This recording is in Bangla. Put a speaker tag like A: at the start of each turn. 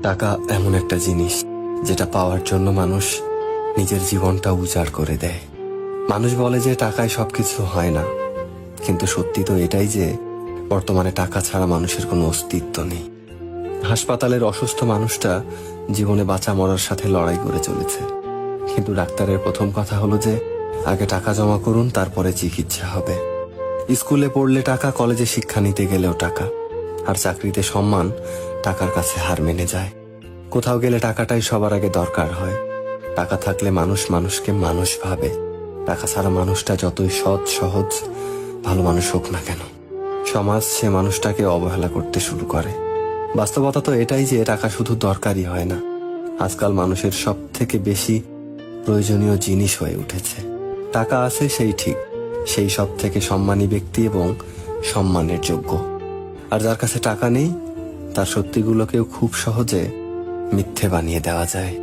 A: টাকা এমন একটা জিনিস যেটা পাওয়ার জন্য মানুষ নিজের জীবনটা উজাড় করে দেয়। মানুষ বলে যে টাকায় সবকিছু হয় না, কিন্তু সত্যি তো এটাই যে বর্তমানে টাকা ছাড়া মানুষের কোনো অস্তিত্ব নেই। হাসপাতালের অসুস্থ মানুষটা জীবনে বাঁচা মরার সাথে লড়াই করে চলেছে, কিন্তু ডাক্তারের প্রথম কথা হলো যে আগে টাকা জমা করুন, তারপরে চিকিৎসা হবে। স্কুলে পড়লে টাকা, কলেজে শিক্ষা নিতে গেলেও টাকা, আর চাকরিতে সম্মান টাকার কাছে হার মেনে যায়। কোথাও গেলে টাকাটাই সবার আগে দরকার হয়। টাকা থাকলে মানুষ মানুষকে মানুষ ভাবে। টাকা ছাড়া মানুষটা যতই সৎ সহজ ভালো মানুষ হোক না কেন, সমাজ সে মানুষটাকে অবহেলা করতে শুরু করে। বাস্তবতা তো এটাই যে টাকা শুধু দরকারই হয় না, আজকাল মানুষের সব থেকে বেশি প্রয়োজনীয় জিনিস হয়ে উঠেছে। টাকা আছে সেই ঠিক, সেই সব থেকে সম্মানী ব্যক্তি এবং সম্মানের যোগ্য। আর যার কাছে টাকা নেই, তার সত্যিগুলোকেও খুব সহজে মিথ্যে বানিয়ে দেওয়া যায়।